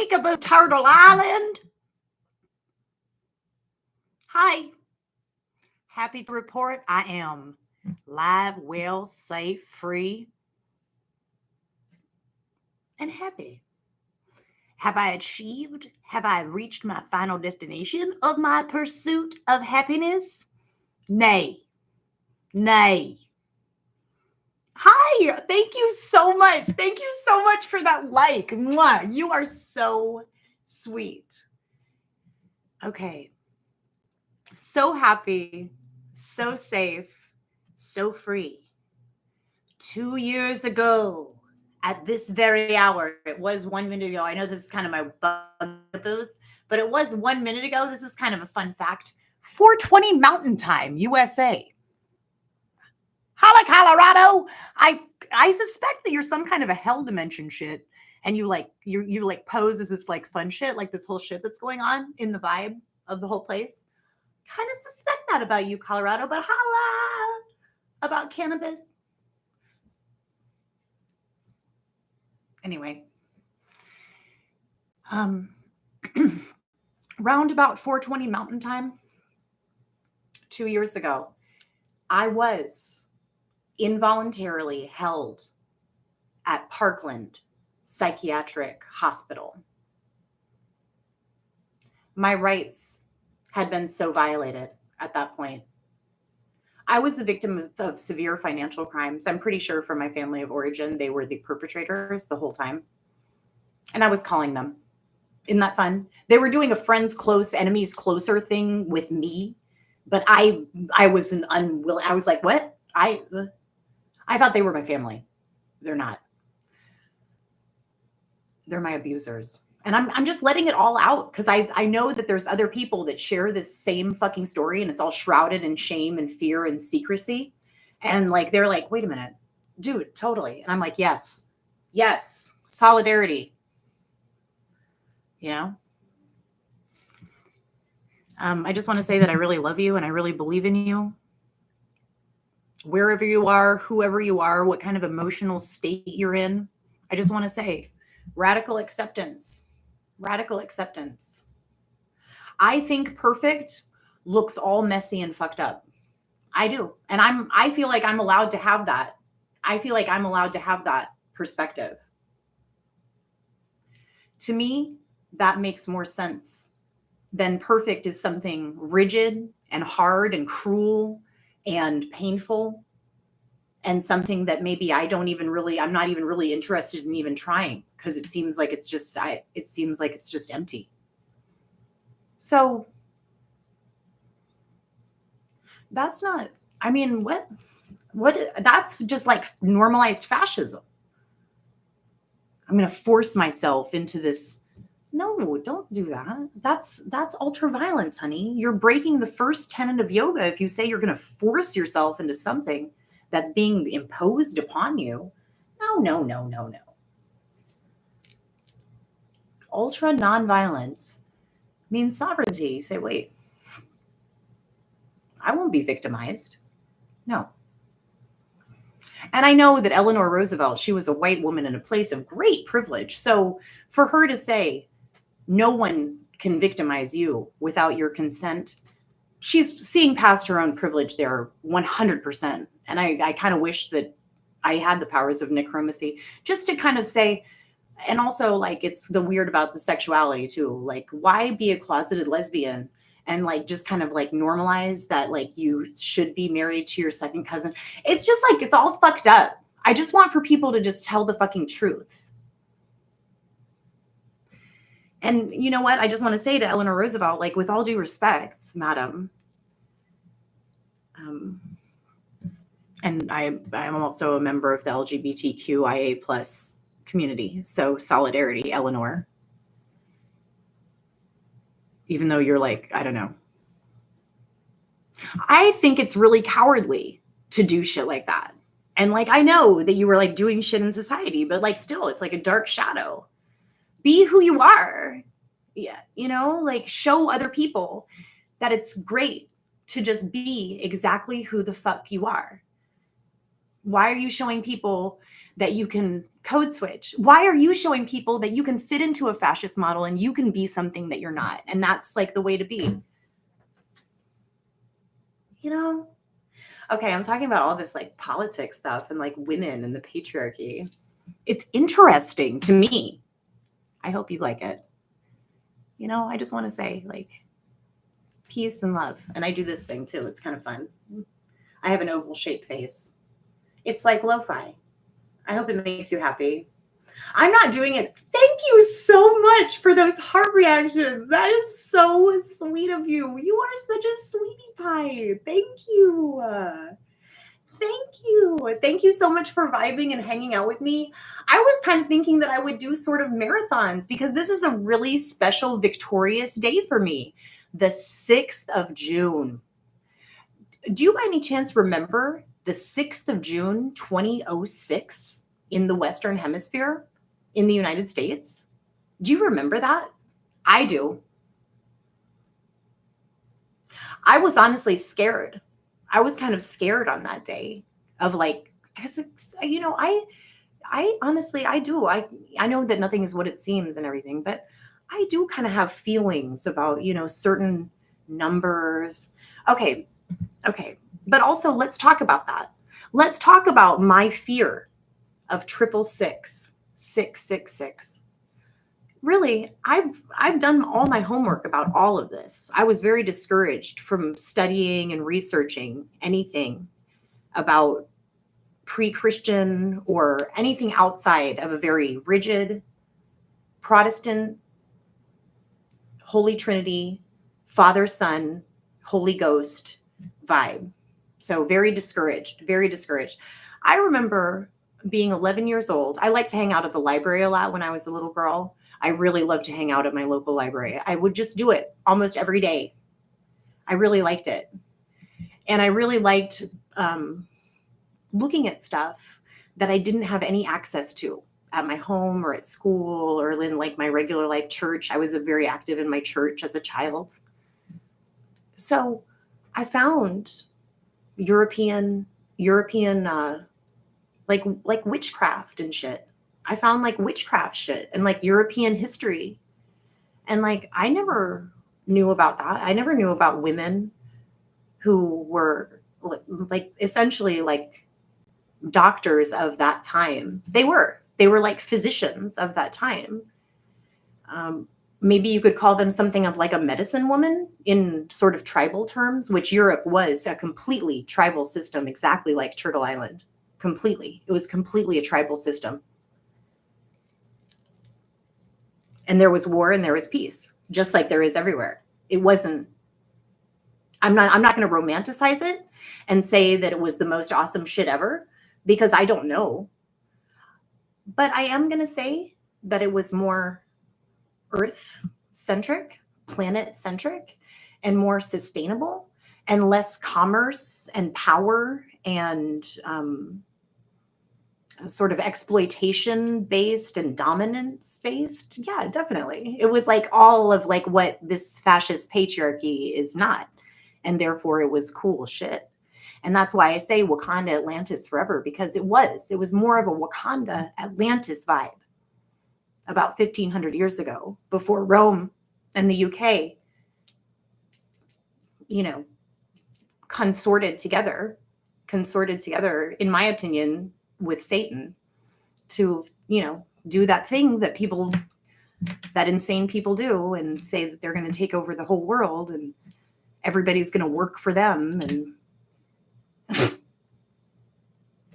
Peekaboo Turtle Island. Hi. Happy to report I am live, well, safe, free, and happy. Have I achieved? Have I reached my final destination of my pursuit of happiness? Nay. Nay. Hi. Thank you so much. Thank you so much for that like. Mwah. You are so sweet. Okay. So happy, so safe, so free. 2 years ago, at this very hour, it was 1 minute ago. I know this is kind of my bugaboos, but it was 1 minute ago. This is kind of a fun fact. 4:20 Mountain Time, USA. Holla, Colorado. I suspect that you're some kind of a hell dimension shit, and you like pose as this like fun shit, like this whole shit that's going on in the vibe of the whole place. Kind of suspect that about you, Colorado, but holla about cannabis. Anyway, round about 4:20 Mountain Time, 2 years ago, I was involuntarily held at Parkland Psychiatric Hospital. My rights had been so violated at that point. I was the victim of severe financial crimes. I'm pretty sure from my family of origin, they were the perpetrators the whole time. And I was calling them. Isn't that fun? They were doing a friends close, enemies closer thing with me. But I was an unwilling. I was like, what? I thought they were my family. They're not. They're my abusers. And I'm just letting it all out because I know that there's other people that share this same fucking story and it's all shrouded in shame and fear and secrecy. And like, they're like, wait a minute, dude, totally. And I'm like, yes, solidarity, you know? I just want to say that I really love you and I really believe in you. Wherever you are, whoever you are, what kind of emotional state you're in, I just want to say radical acceptance. Radical acceptance. I think perfect looks all messy and fucked up. I do. And I feel like I'm allowed to have that. I feel like I'm allowed to have that perspective. To me, that makes more sense than perfect is something rigid and hard and cruel and painful and something that maybe I'm not even really interested in even trying because it seems like it's just empty. So that's not, I mean, what, that's just like normalized fascism. I'm going to force myself into this. No, don't do that. That's ultra violence, honey. You're breaking the first tenet of yoga if you say you're going to force yourself into something that's being imposed upon you. No. Ultra nonviolence means sovereignty. You say, wait, I won't be victimized. No. And I know that Eleanor Roosevelt, she was a white woman in a place of great privilege. So for her to say, no one can victimize you without your consent, she's seeing past her own privilege there 100%. And I kind of wish that I had the powers of necromancy just to kind of say, and also like, it's the weird about the sexuality too. Like, why be a closeted lesbian and like, just kind of like normalize that, like you should be married to your second cousin. It's just like, it's all fucked up. I just want for people to just tell the fucking truth. And you know what? I just want to say to Eleanor Roosevelt, like, with all due respect, madam, and I'm also a member of the LGBTQIA plus community. So solidarity, Eleanor. Even though you're like, I don't know. I think it's really cowardly to do shit like that. And like, I know that you were like doing shit in society, but like still, it's like a dark shadow. Be who you are. Yeah. You know, like show other people that it's great to just be exactly who the fuck you are. Why are you showing people that you can code switch? Why are you showing people that you can fit into a fascist model and you can be something that you're not? And that's like the way to be, you know? Okay, I'm talking about all this like politics stuff and like women and the patriarchy. It's interesting to me. I hope you like it. You know, I just want to say like peace and love. And I do this thing too. It's kind of fun. I have an oval shaped face. It's like lo-fi. I hope it makes you happy. I'm not doing it. Thank you so much for those heart reactions. That is so sweet of you. You are such a sweetie pie. Thank you. Thank you. Thank you so much for vibing and hanging out with me. I was kind of thinking that I would do sort of marathons because this is a really special, victorious day for me. The 6th of June. Do you by any chance remember the 6th of June, 2006 in the Western Hemisphere in the United States? Do you remember that? I do. I was honestly scared. I was kind of scared on that day of like, because, you know, I honestly, I do. I know that nothing is what it seems and everything, but I do kind of have feelings about, you know, certain numbers. Okay. But also let's talk about that. Let's talk about my fear of 666, 666. Really, I've done all my homework about all of this. I was very discouraged from studying and researching anything about pre-Christian or anything outside of a very rigid Protestant Holy Trinity, Father, Son, Holy Ghost vibe. So very discouraged, very discouraged. I remember being 11 years old. I liked to hang out at the library a lot when I was a little girl. I really loved to hang out at my local library. I would just do it almost every day. I really liked it. And I really liked looking at stuff that I didn't have any access to at my home or at school or in like my regular life church. I was very active in my church as a child. So I found European like witchcraft and shit. I found like witchcraft shit and like European history. And like, I never knew about that. I never knew about women who were like essentially like doctors of that time. They were like physicians of that time. Maybe you could call them something of like a medicine woman in sort of tribal terms, which Europe was a completely tribal system, exactly like Turtle Island. Completely. It was completely a tribal system. And there was war and there was peace, just like there is everywhere. It wasn't, I'm not going to romanticize it and say that it was the most awesome shit ever, because I don't know. But I am going to say that it was more Earth-centric, planet-centric, and more sustainable, and less commerce and power and sort of exploitation-based and dominance-based. Yeah, definitely. It was like all of like what this fascist patriarchy is not. And therefore it was cool shit. And that's why I say Wakanda Atlantis forever, because it was more of a Wakanda Atlantis vibe about 1500 years ago, before Rome and the UK, you know, consorted together, in my opinion, with Satan to, you know, do that thing that insane people do and say that they're going to take over the whole world and everybody's going to work for them. And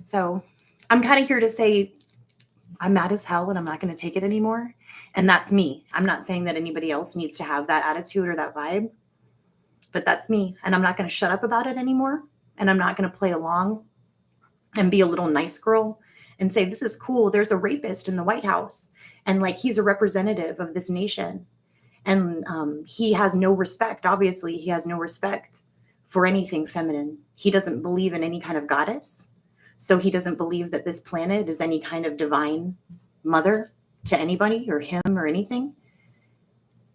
so I'm kind of here to say I'm mad as hell and I'm not going to take it anymore. And that's me. I'm not saying that anybody else needs to have that attitude or that vibe, but that's me. And I'm not going to shut up about it anymore. And I'm not going to play along and be a little nice girl and say, this is cool. There's a rapist in the White House. And like, he's a representative of this nation. And he has no respect. Obviously, he has no respect for anything feminine. He doesn't believe in any kind of goddess. So he doesn't believe that this planet is any kind of divine mother to anybody or him or anything.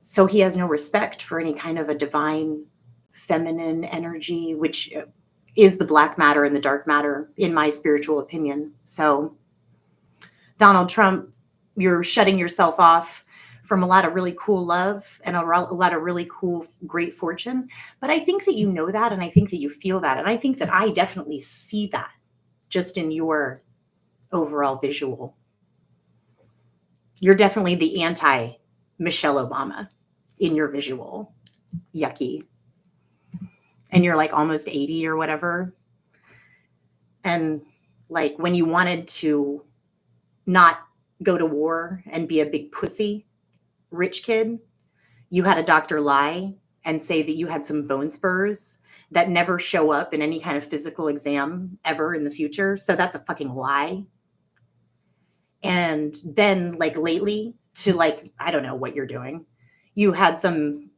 So he has no respect for any kind of a divine feminine energy, which is the black matter and the dark matter, in my spiritual opinion. So Donald Trump, you're shutting yourself off from a lot of really cool love and a lot of really cool, great fortune. But I think that you know that, and I think that you feel that, and I think that I definitely see that just in your overall visual. You're definitely the anti Michelle Obama in your visual. Yucky. And you're like almost 80 or whatever. And like when you wanted to not go to war and be a big pussy rich kid, you had a doctor lie and say that you had some bone spurs that never show up in any kind of physical exam ever in the future. So that's a fucking lie. And then like lately to like, I don't know what you're doing. You had some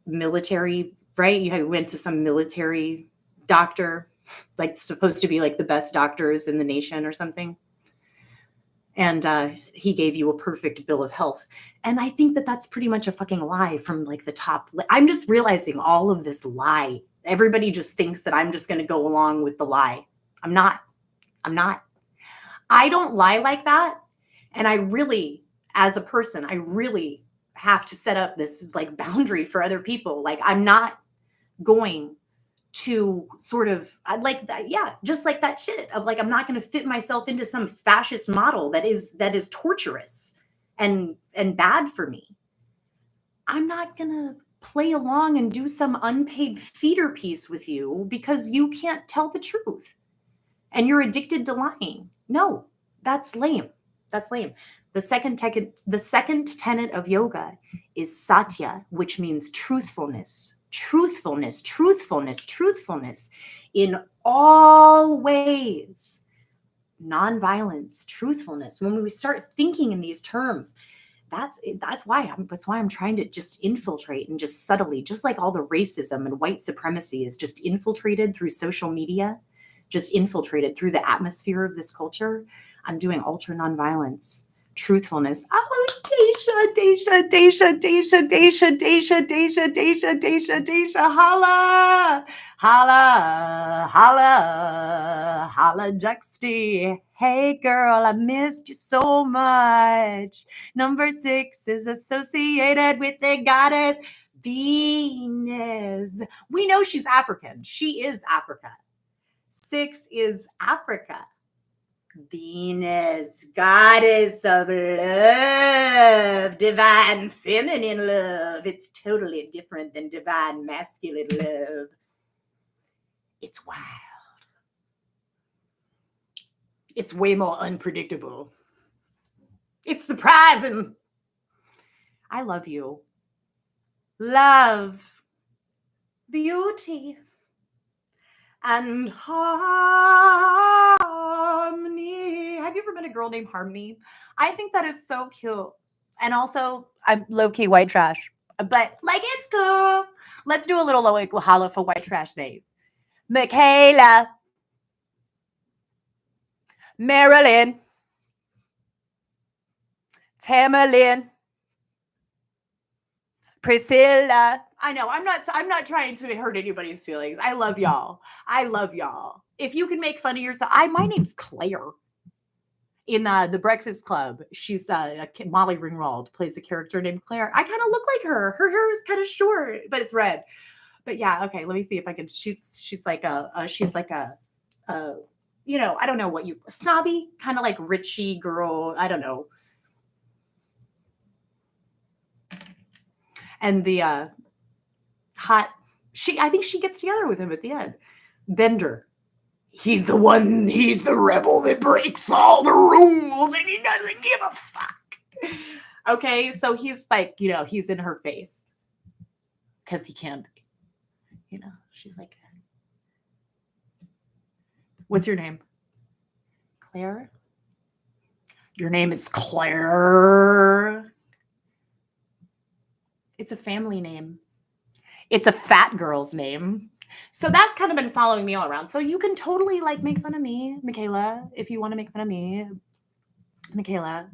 military, right? You went to some military doctor, like supposed to be like the best doctors in the nation or something. And he gave you a perfect bill of health. And I think that that's pretty much a fucking lie from like the top. I'm just realizing all of this lie. Everybody just thinks that I'm just going to go along with the lie. I'm not. I don't lie like that. And I really, as a person, I really have to set up this like boundary for other people. Like I'm not going to sort of, I'd like that, yeah, just like that shit of like I'm not going to fit myself into some fascist model that is torturous and bad for me. I'm not going to play along and do some unpaid theater piece with you because you can't tell the truth and you're addicted to lying. No, that's lame. That's lame. The second tenet of yoga is satya, which means truthfulness. Truthfulness in all ways. Nonviolence, truthfulness. When we start thinking in these terms, that's why I'm trying to just infiltrate and just subtly, just like all the racism and white supremacy is just infiltrated through social media, just infiltrated through the atmosphere of this culture. I'm doing ultra nonviolence. Truthfulness. Oh, Daisha, holla, Juxty. Hey, girl, I missed you so much. Number 6 is associated with the goddess Venus. We know she's African. She is Africa. 6 is Africa. Venus, goddess of love, divine feminine love. It's totally different than divine masculine love. It's wild. It's way more unpredictable. It's surprising. I love you. Love, beauty, and harmony. Have you ever met a girl named Harmony? I think that is so cute. And also, I'm low-key white trash. But, like, it's cool. Let's do a little holla for white trash names. Michaela. Marilyn. Tamerlyn. Priscilla. I know I'm not trying to hurt anybody's feelings. I love y'all. If you can make fun of yourself, my name's Claire. In the Breakfast Club, she's Molly Ringwald plays a character named Claire. I kind of look like her. Her hair is kind of short, but it's red. But yeah, okay. Let me see if I can. She's like a you know, I don't know what you snobby kind of like richy girl. I don't know. And the hot, I think she gets together with him at the end. Bender. He's the rebel that breaks all the rules and he doesn't give a fuck. Okay, so he's like, you know, he's in her face. Because he can be. You know, she's like, what's your name? Claire? Your name is Claire. It's a family name. It's a fat girl's name. So that's kind of been following me all around. So you can totally like make fun of me, Michaela, if you want to make fun of me. Michaela.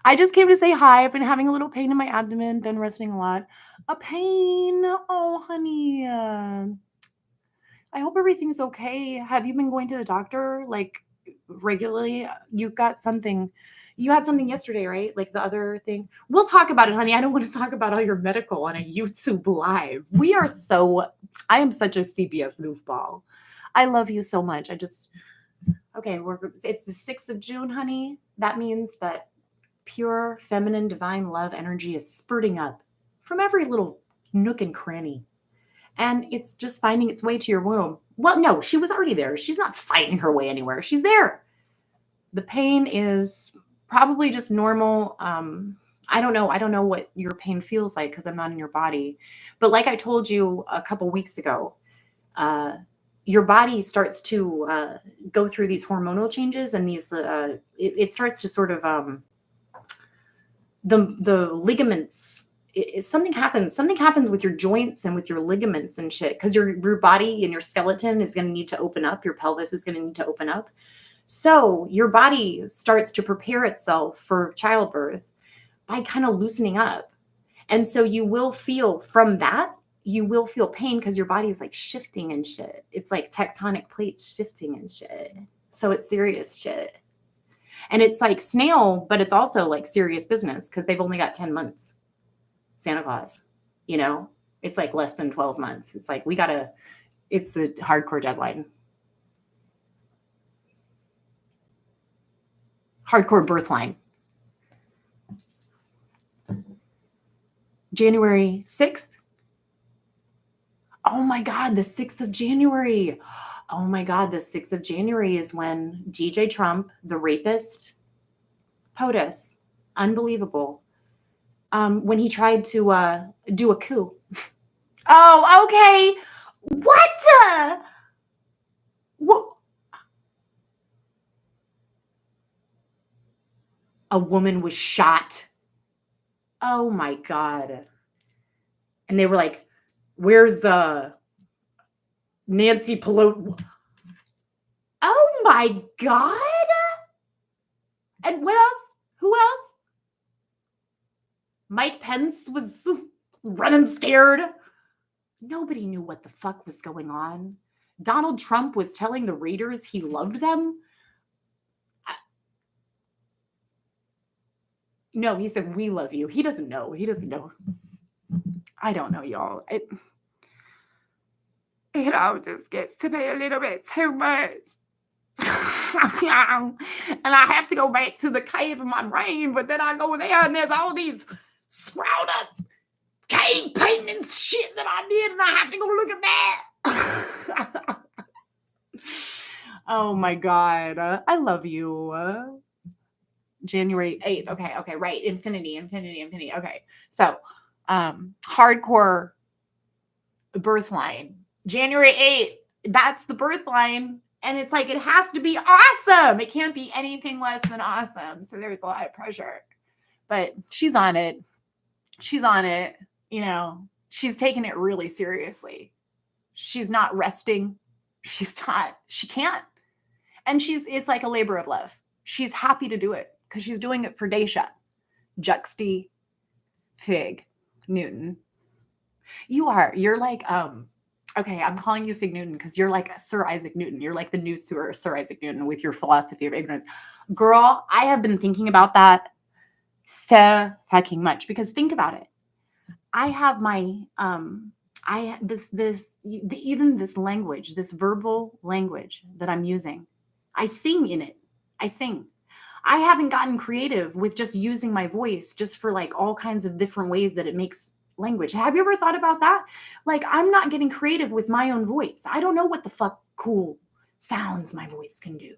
I just came to say hi. I've been having a little pain in my abdomen, been resting a lot. A pain. Oh, honey. I hope everything's okay. Have you been going to the doctor? Like, regularly? You got something. You had something yesterday, right? Like the other thing. We'll talk about it, honey. I don't want to talk about all your medical on a YouTube live. I am such a CBS goofball. I love you so much. Okay, it's the 6th of June, honey. That means that pure feminine divine love energy is spurting up from every little nook and cranny. And it's just finding its way to your womb. Well, no, she was already there. She's not fighting her way anywhere. She's there. The pain is probably just normal. I don't know. I don't know what your pain feels like because I'm not in your body. But like I told you a couple weeks ago, your body starts to go through these hormonal changes, and it starts to sort of the ligaments. Something happens with your joints and with your ligaments and shit, because your body and your skeleton is going to need to open up. Your pelvis is going to need to open up. So your body starts to prepare itself for childbirth by kind of loosening up. And so you will feel pain because your body is like shifting and shit. It's like tectonic plates shifting and shit. So it's serious shit. And it's like snail, but it's also like serious business because they've only got 10 months. Santa Claus, it's like less than 12 months. It's like it's a hardcore deadline. Hardcore birth line. January 6th. Oh my God, the 6th of January. Oh my God, the 6th of January is when DJ Trump, the rapist, POTUS, unbelievable, when he tried to do a coup. Oh, okay. What? What? A woman was shot. Oh my God. And they were like, where's Nancy Pelosi? Oh my God. And what else? Who else? Mike Pence was running scared. Nobody knew what the fuck was going on. Donald Trump was telling the Raiders he loved them. No, he said, we love you. He doesn't know. I don't know, y'all. It all just gets to me a little bit too much. And I have to go back to the cave in my brain, but then I go there and there's all these scrawled up cave paintings shit that I did, and I have to go look at that. Oh my God. I love you. January 8th. Okay, right. Infinity. Okay. So, hardcore birth line. January 8th. That's the birth line. And it's like, it has to be awesome. It can't be anything less than awesome. So there's a lot of pressure. But she's on it. She's taking it really seriously. She's not resting. She can't. And it's like a labor of love. She's happy to do it because she's doing it for Daisha, Juxty, Fig, Newton. You're like, okay, I'm calling you Fig Newton because you're like Sir Isaac Newton. You're like the new Sir Isaac Newton with your philosophy of ignorance. Girl, I have been thinking about that so fucking much, because think about it. I have my, even this language, this verbal language that I'm using, I sing in it. I haven't gotten creative with just using my voice just for like all kinds of different ways that it makes language. Have you ever thought about that? Like, I'm not getting creative with my own voice. I don't know what the fuck cool sounds my voice can do.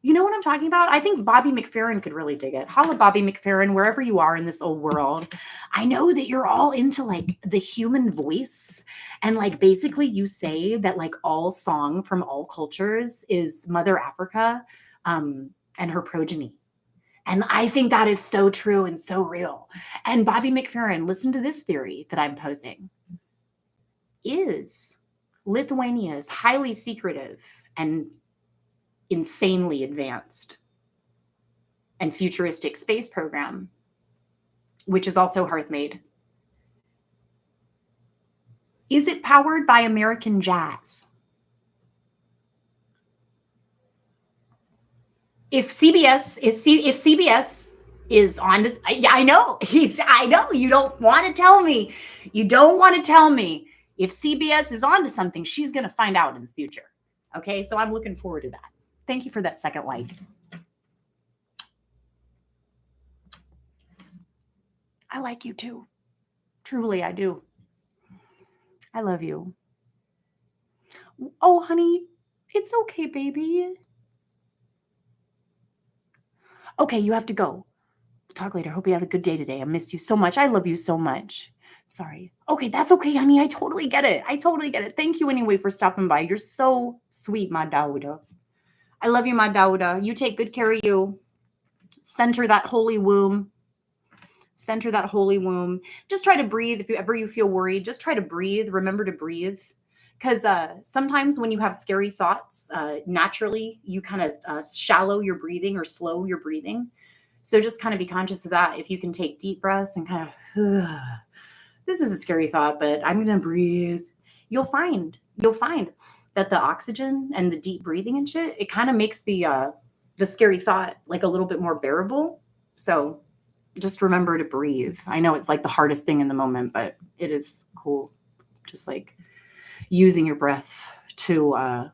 You know what I'm talking about? I think Bobby McFerrin could really dig it. Holla, Bobby McFerrin, wherever you are in this old world. I know that you're all into like the human voice. And like basically you say that like all song from all cultures is Mother Africa and her progeny. And I think that is so true and so real. And Bobby McFerrin, listen to this theory that I'm posing. Is Lithuania's highly secretive and insanely advanced and futuristic space program, which is also Hearth-made, is it powered by American jazz? if CBS is on this, yeah, I know. I know you don't want to tell me. You don't want to tell me if CBS is on to something, she's going to find out in the future. Okay. So I'm looking forward to that. Thank you for that second like. I like you too. Truly, I do. I love you. Oh, honey, it's okay, baby. Okay, you have to go. We'll talk later. Hope you had a good day today. I miss you so much. I love you so much. Sorry. Okay, that's okay, honey. I totally get it. I totally get it. Thank you anyway for stopping by. You're so sweet, my Dauda. I love you, my Dauda. You take good care of you. Center that holy womb. Center that holy womb. Just try to breathe. If you feel worried, just try to breathe. Remember to breathe. Because sometimes when you have scary thoughts, naturally you kind of shallow your breathing or slow your breathing. So just kind of be conscious of that. If you can take deep breaths and kind of, this is a scary thought, but I'm going to breathe. You'll find that the oxygen and the deep breathing and shit, it kind of makes the scary thought like a little bit more bearable. So just remember to breathe. I know it's like the hardest thing in the moment, but it is cool. Just like using your breath to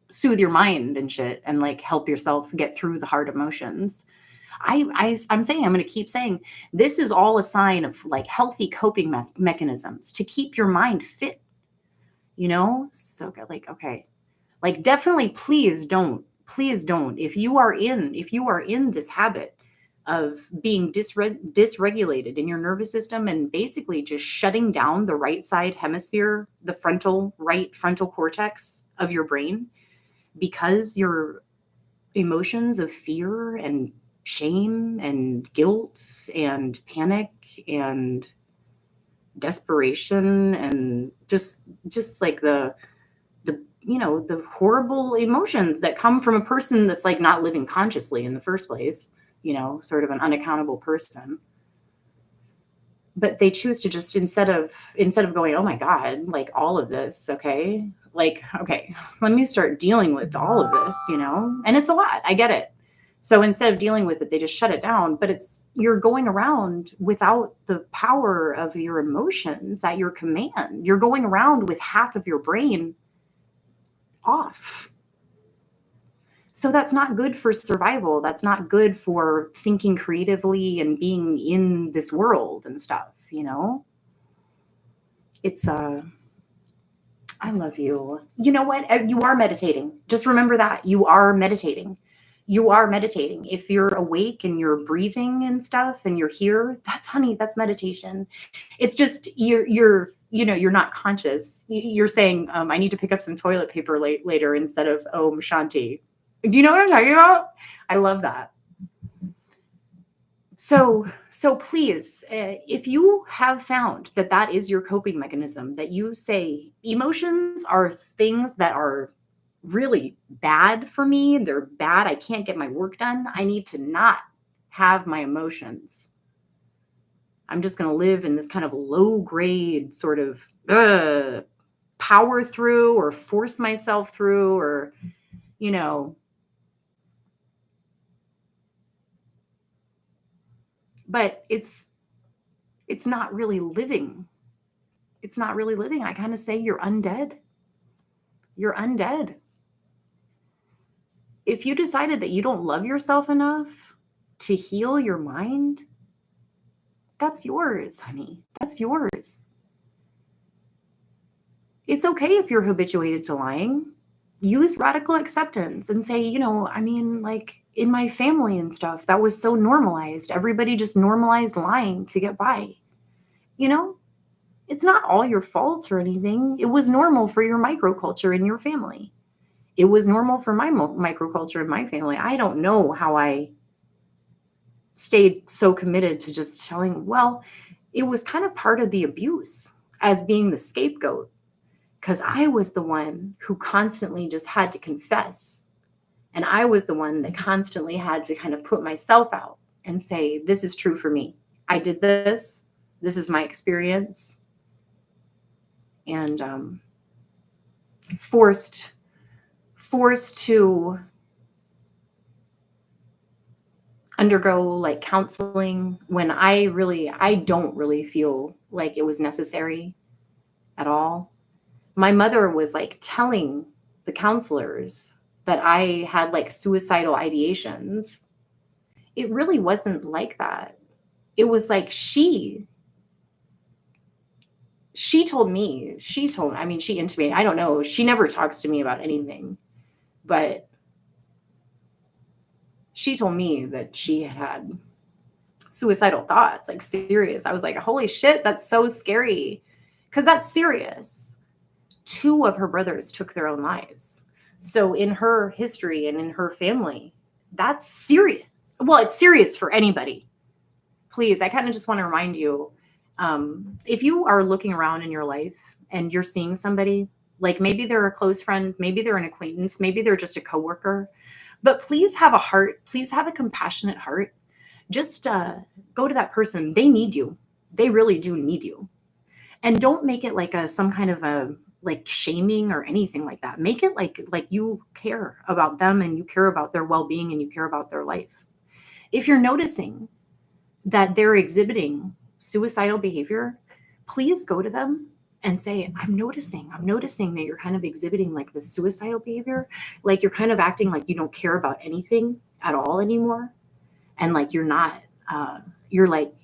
soothe your mind and shit and like help yourself get through the hard emotions. I'm saying, I'm going to keep saying, this is all a sign of like healthy coping mechanisms to keep your mind fit, you know? So like, okay, like definitely please don't, if you are in this habit of being dysregulated in your nervous system and basically just shutting down the right side hemisphere, the right frontal cortex of your brain, because your emotions of fear and shame and guilt and panic and desperation and just like the the horrible emotions that come from a person that's like not living consciously in the first place, sort of an unaccountable person. But they choose to just instead of going, oh my God, like all of this, okay, like, okay, let me start dealing with all of this, and it's a lot. I get it. So instead of dealing with it, they just shut it down. But you're going around without the power of your emotions at your command. You're going around with half of your brain off. So that's not good for survival. That's not good for thinking creatively and being in this world and stuff, It's I love you. You know what? You are meditating. Just remember that you are meditating. You are meditating. If you're awake and you're breathing and stuff and you're here, that's meditation. It's just you're not conscious. You're saying, I need to pick up some toilet paper later instead of Om Shanti. Do you know what I'm talking about? I love that. So please, if you have found that is your coping mechanism, that you say emotions are things that are really bad for me, they're bad, I can't get my work done, I need to not have my emotions. I'm just going to live in this kind of low grade sort of power through or force myself through or, but it's not really living. It's not really living. I kind of say you're undead. You're undead. If you decided that you don't love yourself enough to heal your mind, that's yours, honey. That's yours. It's okay if you're habituated to lying. Use radical acceptance and say, like in my family and stuff, that was so normalized. Everybody just normalized lying to get by. It's not all your fault or anything. It was normal for your microculture in your family. It was normal for my microculture in my family. I don't know how I stayed so committed to just telling, well, it was kind of part of the abuse as being the scapegoat, because I was the one who constantly just had to confess. And I was the one that constantly had to kind of put myself out and say, this is true for me. I did this. This is my experience. And forced to undergo like counseling when I don't really feel like it was necessary at all. My mother was like telling the counselors that I had like suicidal ideations. It really wasn't like that. It was like I mean, she intimated, I don't know. She never talks to me about anything, but she told me that she had suicidal thoughts, like serious. I was like, holy shit, that's so scary. Because that's serious. 2 of her brothers took their own lives. So in her history and in her family, that's serious. Well, it's serious for anybody. Please, I kind of just want to remind you, if you are looking around in your life and you're seeing somebody, like maybe they're a close friend, maybe they're an acquaintance, maybe they're just a coworker, but please have a heart, please have a compassionate heart. Just go to that person. They need you. They really do need you. And don't make it like some kind of a like shaming or anything like that. Make it like you care about them and you care about their well-being and you care about their life. If you're noticing that they're exhibiting suicidal behavior, please go to them and say, I'm noticing that you're kind of exhibiting like the suicidal behavior, like you're kind of acting like you don't care about anything at all anymore. And like you're not, you're like,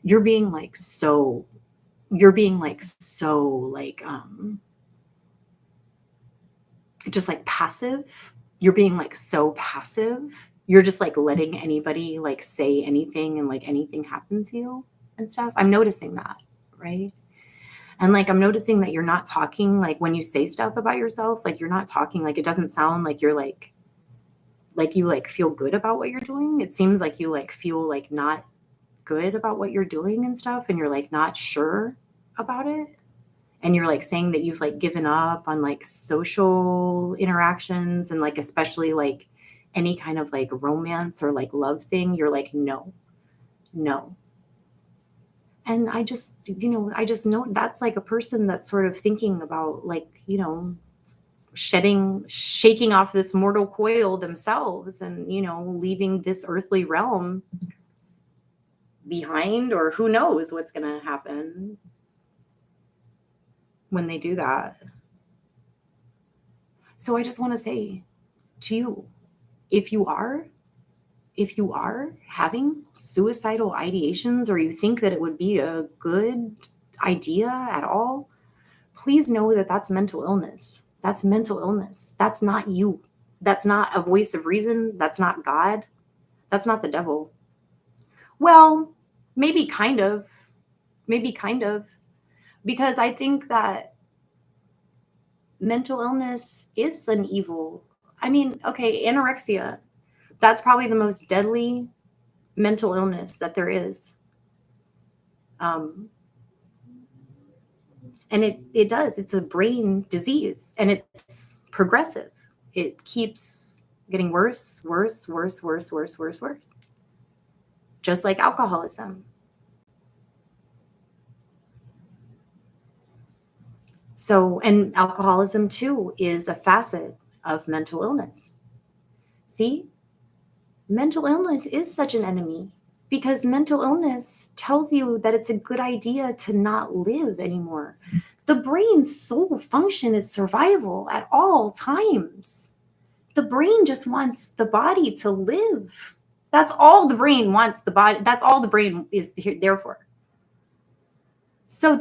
you're being like so, you're being like so like, just like passive. You're being like so passive. You're just like letting anybody like say anything and like anything happen to you and stuff. I'm noticing that, right? And like I'm noticing that you're not talking like when you say stuff about yourself, like you're not talking like it doesn't sound like you're like you like feel good about what you're doing. It seems like you like feel like not good about what you're doing and stuff and you're like not sure about it. And you're like saying that you've like given up on like social interactions and like especially like any kind of like romance or like love thing. You're like no. And I just know that's like a person that's sort of thinking about like shaking off this mortal coil themselves and leaving this earthly realm behind, or who knows what's going to happen when they do that. So I just want to say to you, if you are having suicidal ideations or you think that it would be a good idea at all, please know that that's mental illness. That's mental illness. That's not you. That's not a voice of reason. That's not God. That's not the devil. Well, maybe kind of, because I think that mental illness is an evil. I mean, okay, anorexia, that's probably the most deadly mental illness that there is. And it's a brain disease and it's progressive. It keeps getting worse. Just like alcoholism. So, and alcoholism too is a facet of mental illness. See, mental illness is such an enemy because mental illness tells you that it's a good idea to not live anymore. The brain's sole function is survival at all times. The brain just wants the body to live. That's all the brain wants, the body. That's all the brain is there for. So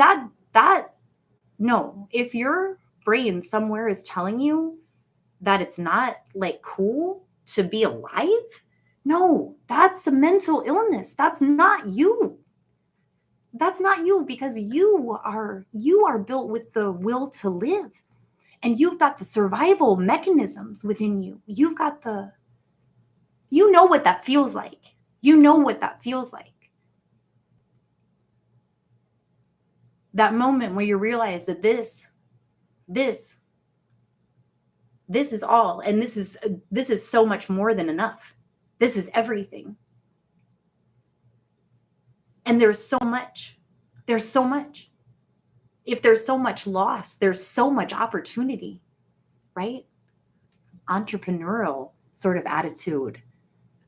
no, if your brain somewhere is telling you that it's not like cool to be alive, no, that's a mental illness. That's not you. That's not you, because you are built with the will to live, and you've got the survival mechanisms within you. You know what that feels like. You know what that feels like. That moment where you realize that this is all, and this is so much more than enough. This is everything. And there's so much. If there's so much loss, there's so much opportunity, right? Entrepreneurial sort of attitude.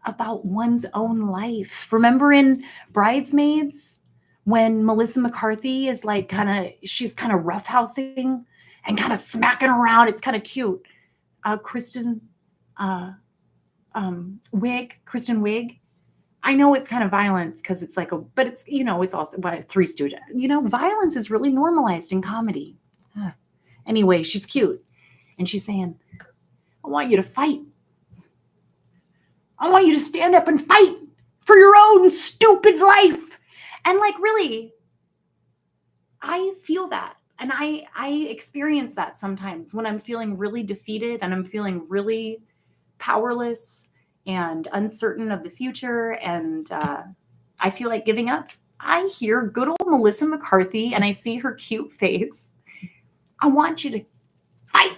about one's own life. Remember in Bridesmaids when Melissa McCarthy is like she's kind of roughhousing and kind of smacking around. It's kind of cute. Kristen Wiig. I know it's kind of violence because it's like but it's, it's also by Three Stooges. Violence is really normalized in comedy. Anyway, she's cute. And she's saying, I want you to fight. I want you to stand up and fight for your own stupid life. And like, really, I feel that. And I experience that sometimes when I'm feeling really defeated and I'm feeling really powerless and uncertain of the future. And I feel like giving up. I hear good old Melissa McCarthy and I see her cute face. I want you to fight.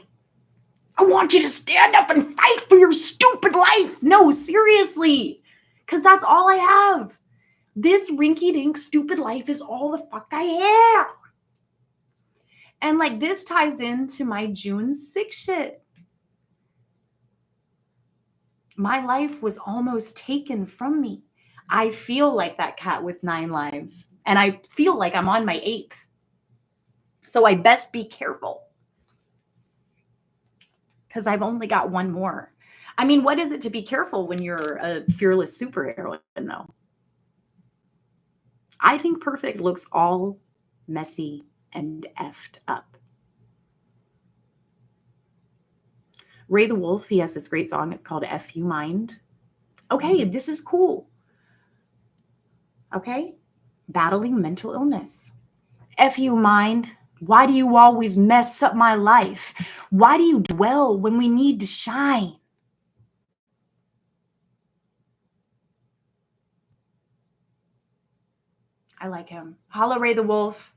I want you to stand up and fight for your stupid life. No, seriously, because that's all I have. This rinky-dink stupid life is all the fuck I have. And like this ties into my June 6th shit. My life was almost taken from me. I feel like that cat with 9 lives. And I feel like I'm on my 8th. So I best be careful. Because I've only got one more. I mean, what is it to be careful when you're a fearless superheroine, though? I think perfect looks all messy and effed up. Ray the Wolf, he has this great song. It's called F You Mind. Okay, this is cool. Okay? Battling mental illness. F you mind. Why do you always mess up my life? Why do you dwell when we need to shine? I like him. Holla Ray the Wolf.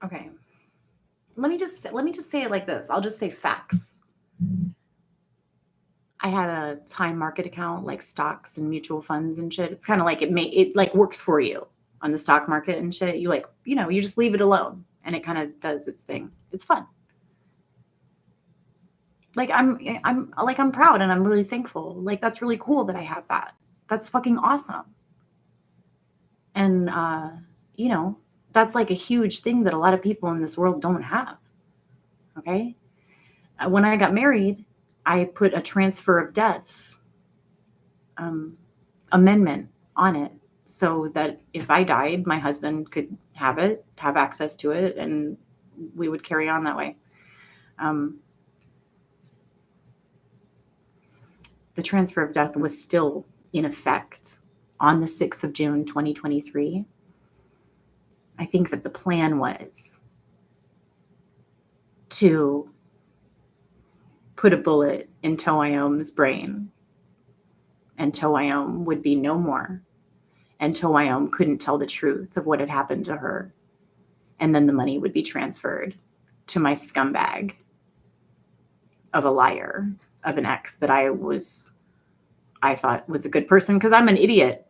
Okay. Let me just say it like this. I'll just say facts. I had a time market account, like stocks and mutual funds and shit. It's kind of like it like works for you on the stock market and shit. You like, you just leave it alone and it kind of does its thing. It's fun. Like I'm proud and I'm really thankful. Like that's really cool that I have that. That's fucking awesome. And that's like a huge thing that a lot of people in this world don't have. Okay? When I got married, I put a transfer of death amendment on it so that if I died, my husband could have access to it, and we would carry on that way. The transfer of death was still in effect on the 6th of June, 2023. I think that the plan was to put a bullet in To'Iom's brain, and To'Iom would be no more. And To'Iom couldn't tell the truth of what had happened to her. And then the money would be transferred to my scumbag of a liar, of an ex that I thought was a good person, because I'm an idiot.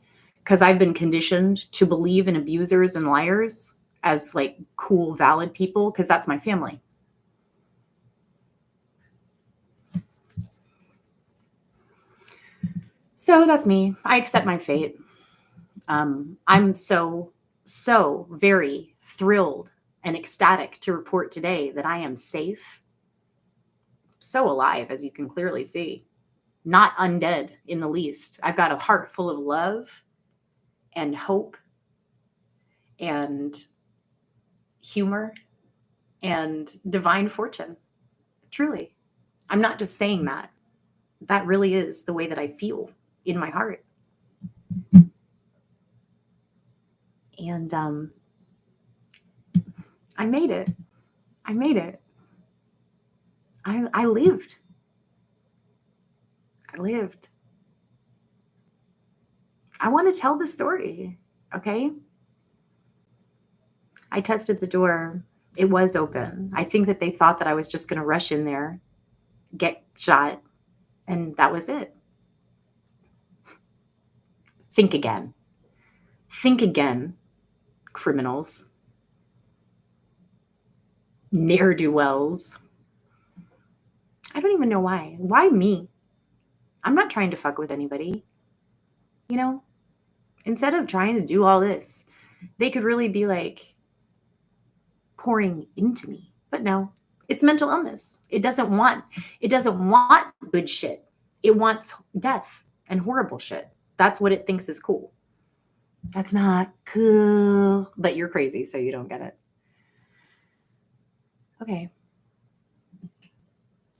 Because I've been conditioned to believe in abusers and liars as like cool, valid people, because that's my family. So that's me. I accept my fate. I'm so very thrilled and ecstatic to report today that I am safe, so alive, as you can clearly see, not undead in the least. I've got a heart full of love and hope and humor and divine fortune. Truly. I'm not just saying that. That really is the way that I feel in my heart. And I made it. I made it. I lived. I lived. I want to tell the story, okay? I tested the door. It was open. I think that they thought that I was just going to rush in there get shot, and that was it. Think again. Think again, criminals. Ne'er-do-wells. I don't even know why. Why me? I'm not trying to fuck with anybody. You know, instead of trying to do all this, they could really be like pouring into me. But no, it's mental illness. It doesn't want good shit. It wants death and horrible shit. That's what it thinks is cool. That's not cool, but you're crazy, so you don't get it. Okay.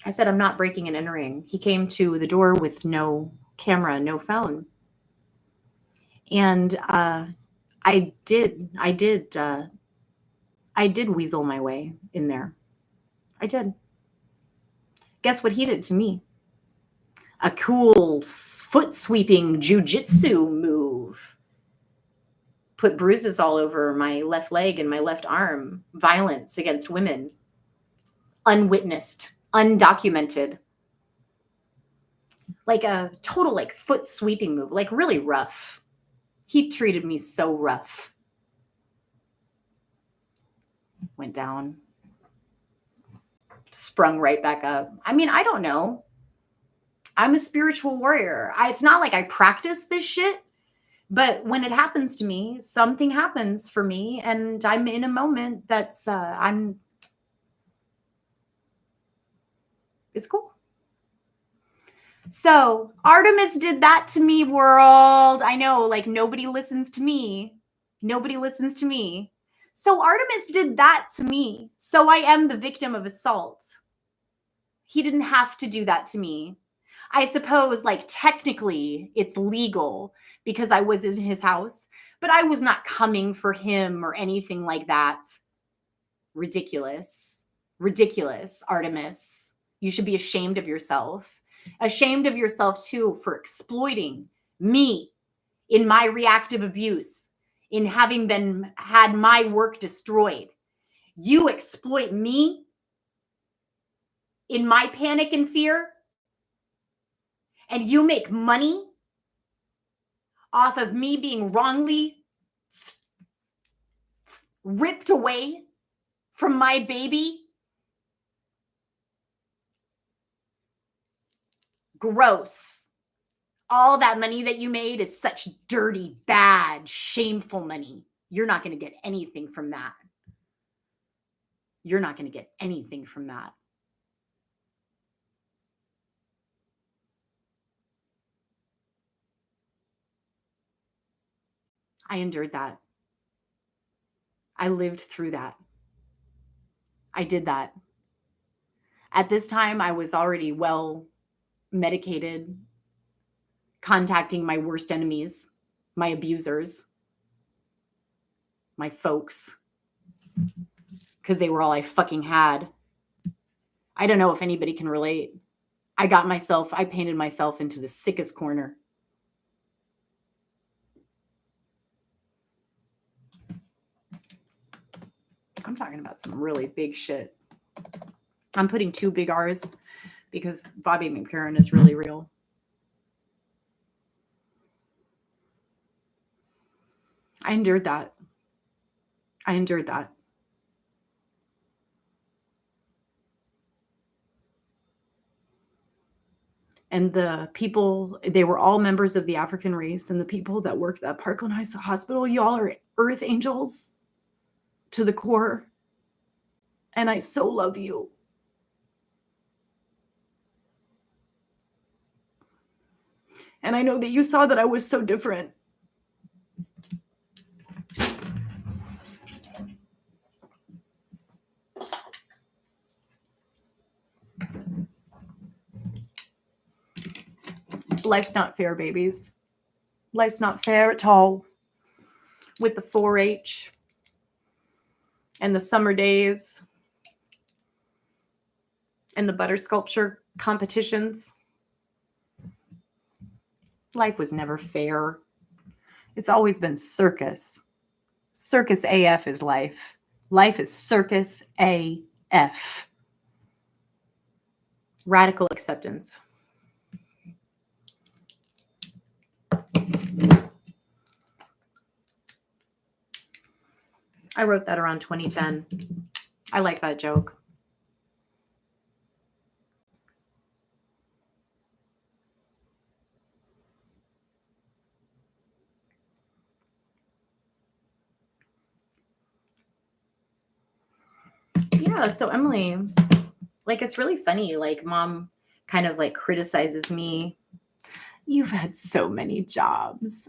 I said, I'm not breaking and entering. He came to the door with no camera, no phone. And I did weasel my way in there. I did. Guess what he did to me? A cool foot sweeping jujitsu move. Put bruises all over my left leg and my left arm. Violence against women. Unwitnessed. Undocumented. Like a total like foot sweeping move. Like really rough. He treated me so rough. Went down. Sprung right back up. I mean, I don't know. I'm a spiritual warrior. It's not like I practice this shit, but when it happens to me, something happens for me, and I'm in a moment that's it's cool. So Artemis did that to me, world. I know, like nobody listens to me. Nobody listens to me. So Artemis did that to me. So I am the victim of assault. He didn't have to do that to me. I suppose, like, technically it's legal because I was in his house, but I was not coming for him or anything like that. Ridiculous. Ridiculous, Artemis. You should be ashamed of yourself. Ashamed of yourself, too, for exploiting me in my reactive abuse, in having had my work destroyed. You exploit me in my panic and fear, and you make money off of me being wrongly ripped away from my baby. Gross. All that money that you made is such dirty, bad, shameful money. You're not going to get anything from that. You're not going to get anything from that. I endured that. I lived through that. I did that. At this time, I was already well medicated, contacting my worst enemies, my abusers, my folks, because they were all I fucking had. I don't know if anybody can relate. I painted myself into the sickest corner. I'm talking about some really big shit. I'm putting 2 big R's because Bobby McFerrin is really real. I endured that. I endured that. And the people, they were all members of the African race, and the people that worked at Parkland Hospital, y'all are earth angels to the core. And I so love you. And I know that you saw that I was so different. Life's not fair, babies. Life's not fair at all. With the 4-H and the summer days and the butter sculpture competitions. Life was never fair. It's always been circus. Circus AF is life. Life is circus AF. Radical acceptance. I wrote that around 2010. I like that joke. Yeah, so Emily, like, it's really funny. Like, mom kind of like criticizes me. You've had so many jobs.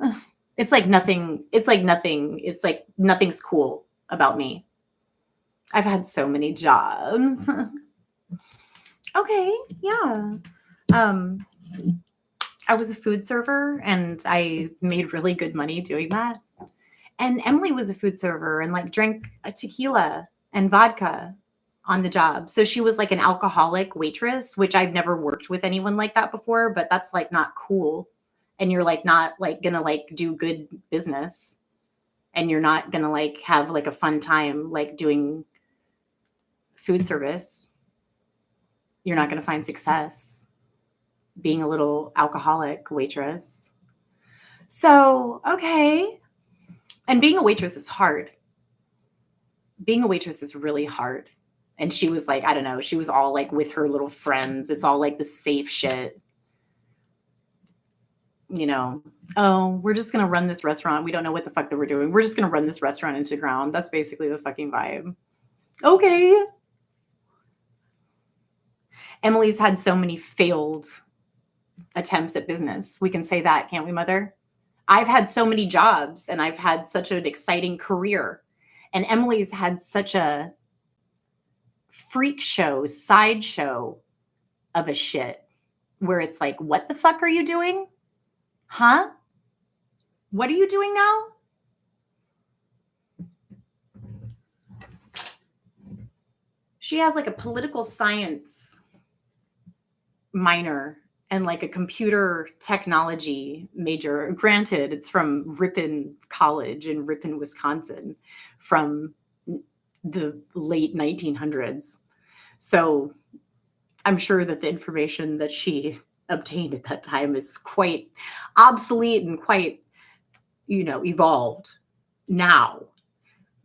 It's like nothing. It's like nothing's cool about me. I've had so many jobs. Okay, yeah. I was a food server and I made really good money doing that. And Emily was a food server and like drank a tequila and vodka on the job. So she was like an alcoholic waitress, which I've never worked with anyone like that before, but that's like not cool. And you're like not like gonna like do good business. And you're not gonna like have like a fun time like doing food service. You're not gonna find success being a little alcoholic waitress. So, okay. And being a waitress is hard. Being a waitress is really hard. And she was like, I don't know, she was all like with her little friends. It's all like the safe shit. You know, oh, we're just going to run this restaurant. We don't know what the fuck that we're doing. We're just going to run this restaurant into the ground. That's basically the fucking vibe. Okay. Emily's had so many failed attempts at business. We can say that, can't we, Mother? I've had so many jobs and I've had such an exciting career. And Emily's had such a freak show, sideshow of a shit where it's like, what the fuck are you doing? Huh? What are you doing now? She has like a political science minor and like a computer technology major. Granted, it's from Ripon College in Ripon, Wisconsin, from the late 1900s. So I'm sure that the information that she obtained at that time is quite obsolete and quite, you know, evolved now,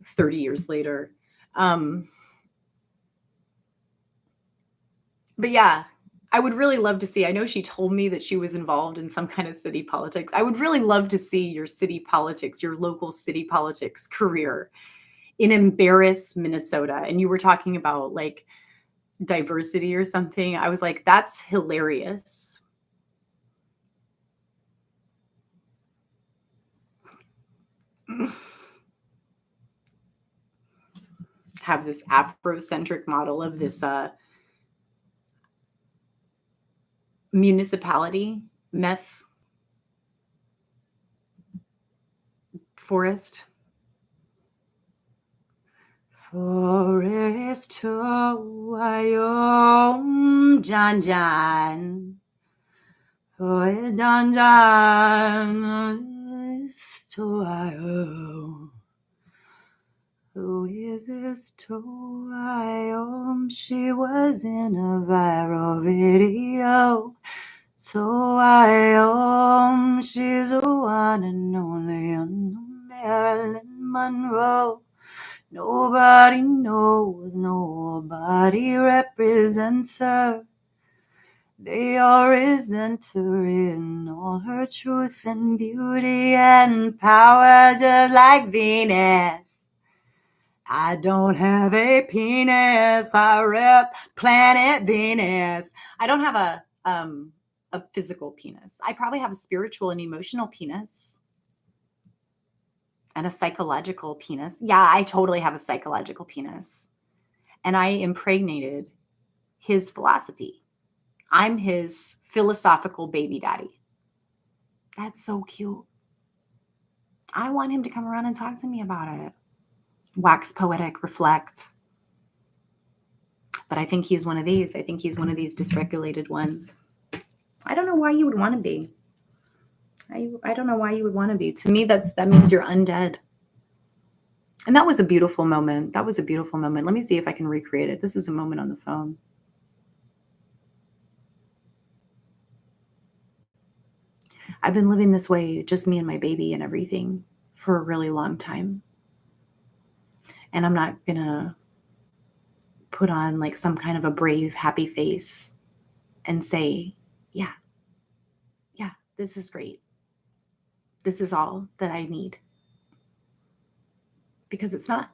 30 years later. But yeah, I would really love to see. I know she told me that she was involved in some kind of city politics. I would really love to see your city politics, your local city politics career in Embarrass, Minnesota. And you were talking about like diversity or something. I was like, that's hilarious. Have this Afrocentric model of this municipality, meth forest. Forest to Wyoming, John John. Forest John John to Wyoming. Who is this to Wyoming? She was in a viral video. To Wyoming, she's the one and only Marilyn Monroe. Nobody knows, nobody represents her. They all resent her in all her truth and beauty and power, just like Venus. I don't have a penis. I rep planet Venus. I don't have a physical penis. I probably have a spiritual and emotional penis. And a psychological penis. Yeah, I totally have a psychological penis. And I impregnated his philosophy. I'm his philosophical baby daddy. That's so cute. I want him to come around and talk to me about it. Wax poetic, reflect. But I think he's one of these. I think he's one of these dysregulated ones. I don't know why you would want to be. I don't know why you would want to be. To me, that means you're undead. And that was a beautiful moment. That was a beautiful moment. Let me see if I can recreate it. This is a moment on the phone. I've been living this way, just me and my baby and everything, for a really long time. And I'm not going to put on like some kind of a brave, happy face and say, yeah, this is great. This is all that I need. Because it's not.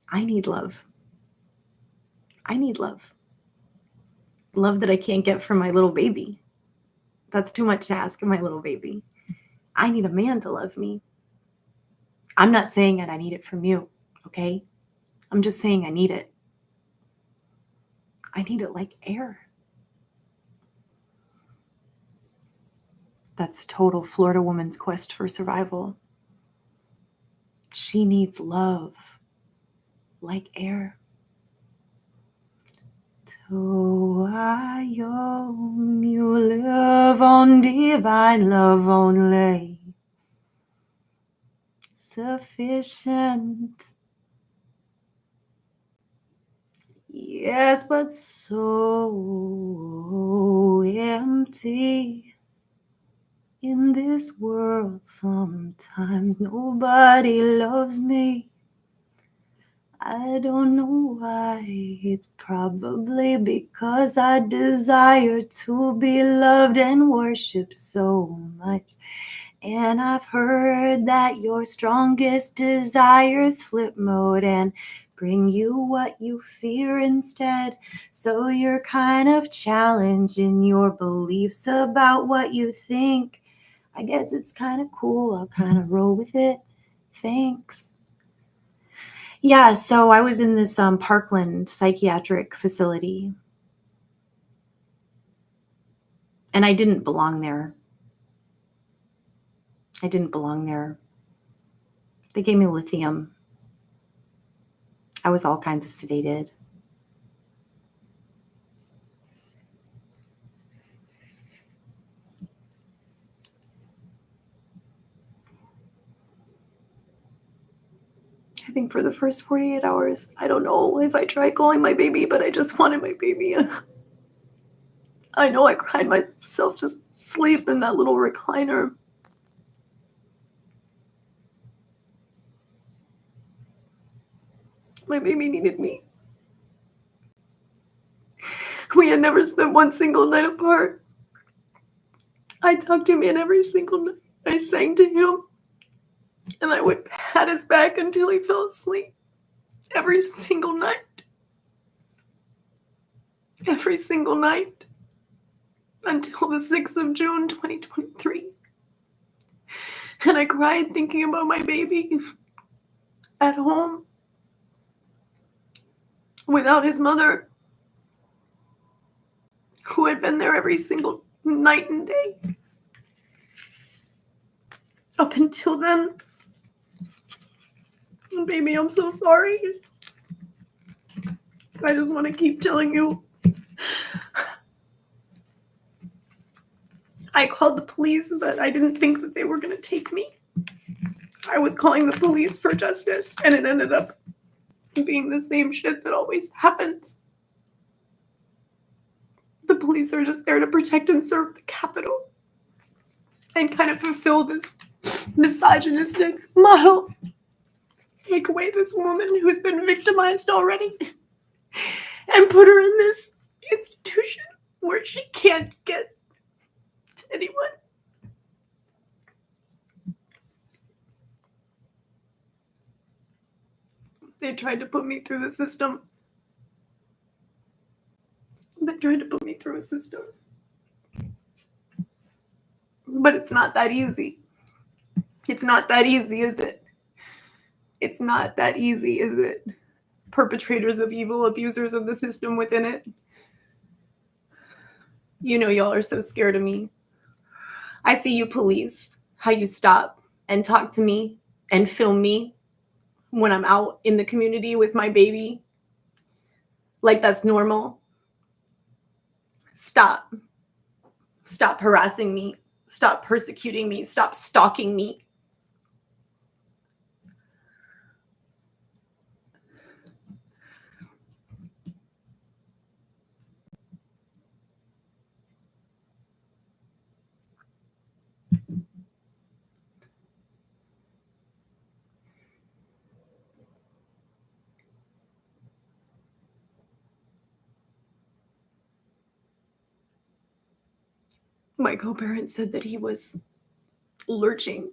I need love. I need love. Love that I can't get from my little baby. That's too much to ask of my little baby. I need a man to love me. I'm not saying that I need it from you, okay? I'm just saying I need it. I need it like air. That's total Florida woman's quest for survival. She needs love like air. To I you live on divine love only. Sufficient. Yes, but so empty. In this world, sometimes nobody loves me. I don't know why. It's probably because I desire to be loved and worshipped so much. And I've heard that your strongest desires flip mode and bring you what you fear instead. So you're kind of challenged in your beliefs about what you think. I guess it's kind of cool. I'll kind of roll with it. Thanks. Yeah, so I was in this Parkland psychiatric facility. And I didn't belong there. I didn't belong there. They gave me lithium. I was all kinds of sedated. I think for the first 48 hours, I don't know if I tried calling my baby, but I just wanted my baby. I know I cried myself to sleep in that little recliner. My baby needed me. We had never spent one single night apart. I talked to him every single night. I sang to him. And I would pat his back until he fell asleep. Every single night. Every single night. Until the 6th of June, 2023. And I cried thinking about my baby at home without his mother, who had been there every single night and day. Up until then. Baby, I'm so sorry. I just want to keep telling you. I called the police, but I didn't think that they were going to take me. I was calling the police for justice, and it ended up being the same shit that always happens. The police are just there to protect and serve the Capitol and kind of fulfill this misogynistic model. Take away this woman who's been victimized already and put her in this institution where she can't get to anyone. They tried to put me through the system. They tried to put me through a system. But it's not that easy. It's not that easy, is it? It's not that easy, is it? Perpetrators of evil, abusers of the system within it. You know y'all are so scared of me. I see you police, how you stop and talk to me and film me when I'm out in the community with my baby. Like that's normal. Stop. Stop harassing me. Stop persecuting me. Stop stalking me. My co-parent said that he was lurching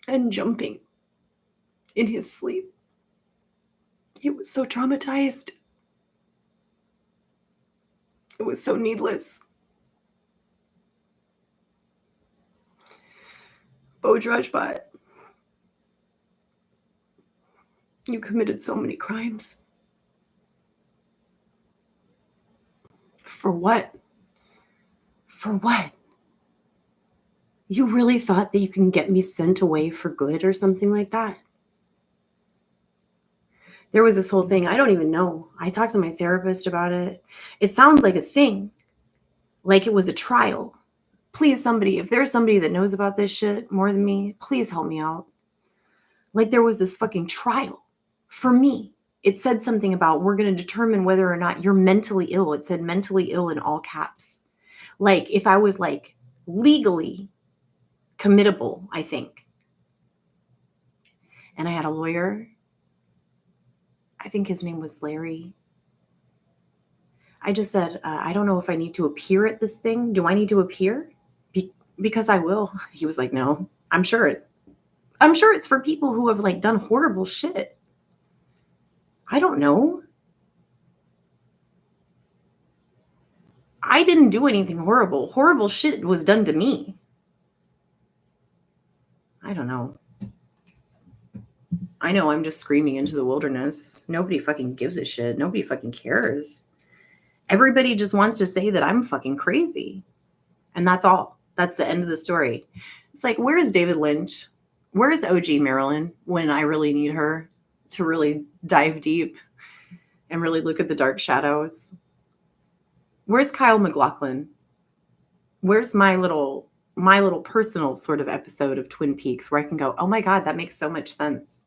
and jumping in his sleep. He was so traumatized. It was so needless. Bodrujbot, you committed so many crimes. For what? For what? You really thought that you can get me sent away for good or something like that? There was this whole thing. I don't even know. I talked to my therapist about it. It sounds like a thing, like it was a trial. Please, somebody, if there's somebody that knows about this shit more than me, please help me out. Like there was this fucking trial for me. It said something about we're going to determine whether or not you're mentally ill. It said mentally ill in all caps. Like if I was like legally committable, I think. And I had a lawyer. I think his name was Larry. I just said, I don't know if I need to appear at this thing. Do I need to appear? Because I will. He was like, no, I'm sure it's for people who have like done horrible shit. I don't know. I didn't do anything horrible. Horrible shit was done to me. I don't know. I know I'm just screaming into the wilderness. Nobody fucking gives a shit. Nobody fucking cares. Everybody just wants to say that I'm fucking crazy. And that's all. That's the end of the story. It's like, where is David Lynch? Where is OG Marilyn when I really need her to really dive deep and really look at the dark shadows? Where's Kyle MacLachlan? Where's my little personal sort of episode of Twin Peaks where I can go, oh my God, that makes so much sense.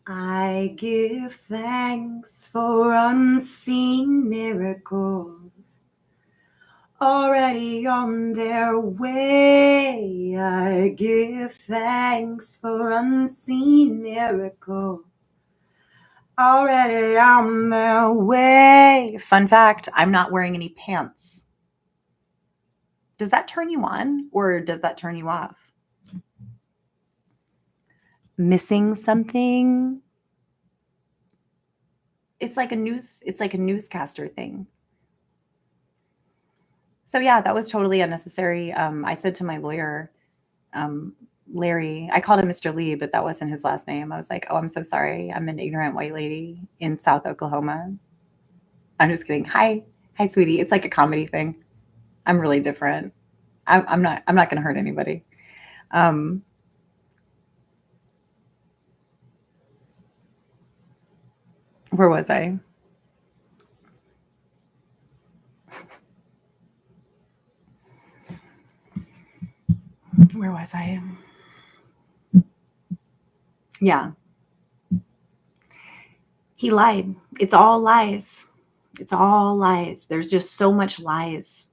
I give thanks for unseen miracles already on their way. I give thanks for unseen miracles already on their way. Fun fact, I'm not wearing any pants. Does that turn you on or does that turn you off? Missing something? It's like a newscaster thing. So yeah, that was totally unnecessary. I said to my lawyer, Larry, I called him Mr. Lee, but that wasn't his last name. I was like, oh, I'm so sorry. I'm an ignorant white lady in South Oklahoma. I'm just kidding. Hi, sweetie. It's like a comedy thing. I'm really different. I'm not going to hurt anybody. Where was I? Where was I? Yeah. He lied. It's all lies. It's all lies. There's just so much lies.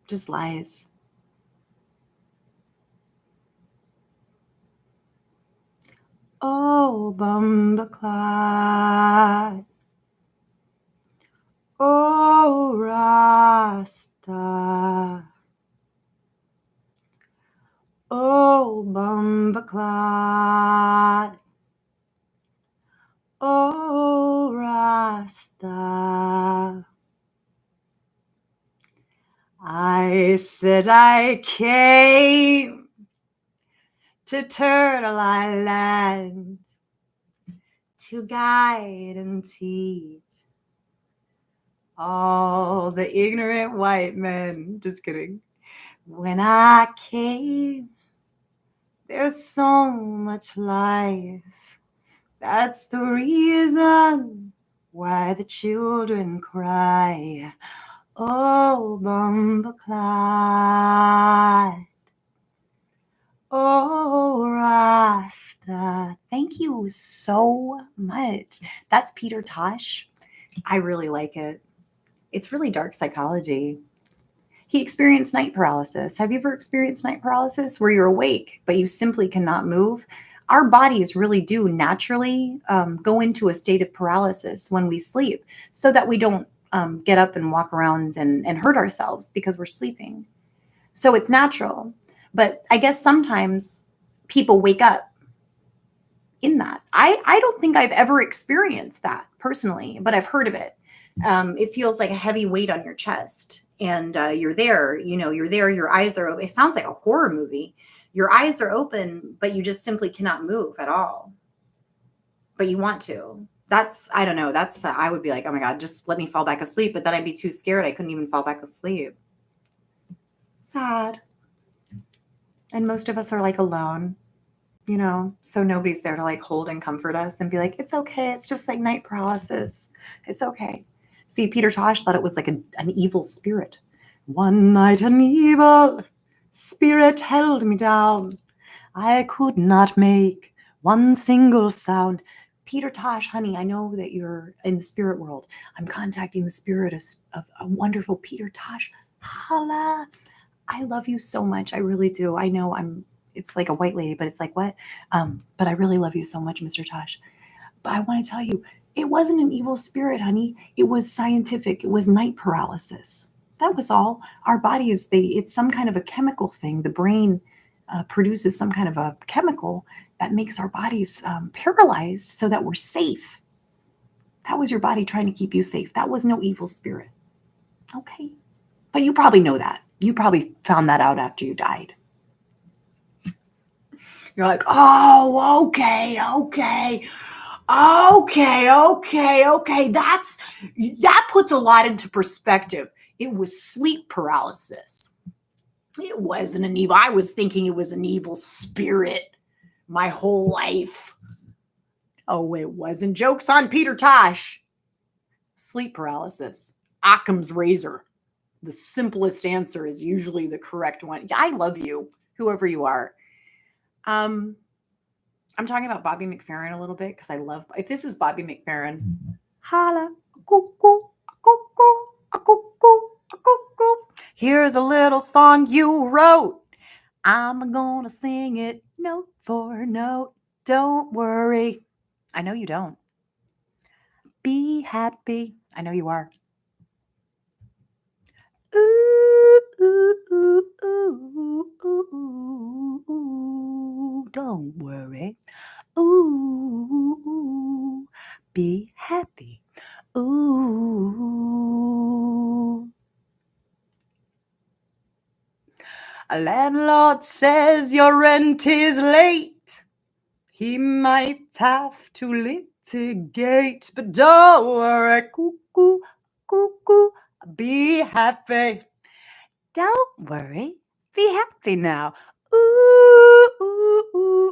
Just lies. Oh, Bumbleclad. Oh, Rasta. Oh, Bumbleclad. Oh, Rasta. I said I came to Turtle Island to guide and teach all the ignorant white men. Just kidding. When I came, there's so much lies. That's the reason why the children cry. Oh, Bumbleclad. Oh, Rasta. Thank you so much. That's Peter Tosh. I really like it. It's really dark psychology. He experienced night paralysis. Have you ever experienced night paralysis where you're awake, but you simply cannot move? Our bodies really do naturally go into a state of paralysis when we sleep so that we don't get up and walk around and hurt ourselves because we're sleeping. So it's natural. But I guess sometimes people wake up in that. I don't think I've ever experienced that personally, but I've heard of it. It feels like a heavy weight on your chest, and you're there. You're there. Your eyes are open. It sounds like a horror movie. Your eyes are open, but you just simply cannot move at all. But you want to. I don't know. I would be like, oh my God, just let me fall back asleep. But then I'd be too scared. I couldn't even fall back asleep. Sad. And most of us are like alone. So nobody's there to like hold and comfort us and be like, it's okay. It's just like night paralysis. It's okay. See, Peter Tosh thought it was like an evil spirit. One night an evil spirit held me down. I could not make one single sound. Peter Tosh, honey, I know that you're in the spirit world. I'm contacting the spirit of a wonderful Peter Tosh. Holla. I love you so much. I really do. I know it's like a white lady, but it's like, what? But I really love you so much, Mr. Tosh. But I want to tell you, it wasn't an evil spirit, honey. It was scientific. It was night paralysis. That was all. Our body it's some kind of a chemical thing. The brain produces some kind of a chemical that makes our bodies paralyzed so that we're safe. That was your body trying to keep you safe. That was no evil spirit. Okay. But you probably know that. You probably found that out after you died. You're like, oh, okay. That puts a lot into perspective. It was sleep paralysis. It wasn't an evil. I was thinking it was an evil spirit my whole life. Oh, it wasn't. Joke's on Peter Tosh. Sleep paralysis. Occam's razor. The simplest answer is usually the correct one. I love you, whoever you are. I'm talking about Bobby McFerrin a little bit because I love. If this is Bobby McFerrin, holla, cuckoo, cuckoo, cuckoo, cuckoo. Here's a little song you wrote. I'm gonna sing it note for note. Don't worry. I know you don't. Be happy. I know you are. Ooh, ooh, ooh, ooh, ooh, ooh, don't worry. Ooh, be happy. Ooh. A landlord says your rent is late. He might have to litigate, but don't worry. Cuckoo, cuckoo, be happy. Don't worry. Be happy now. Ooh, ooh, ooh,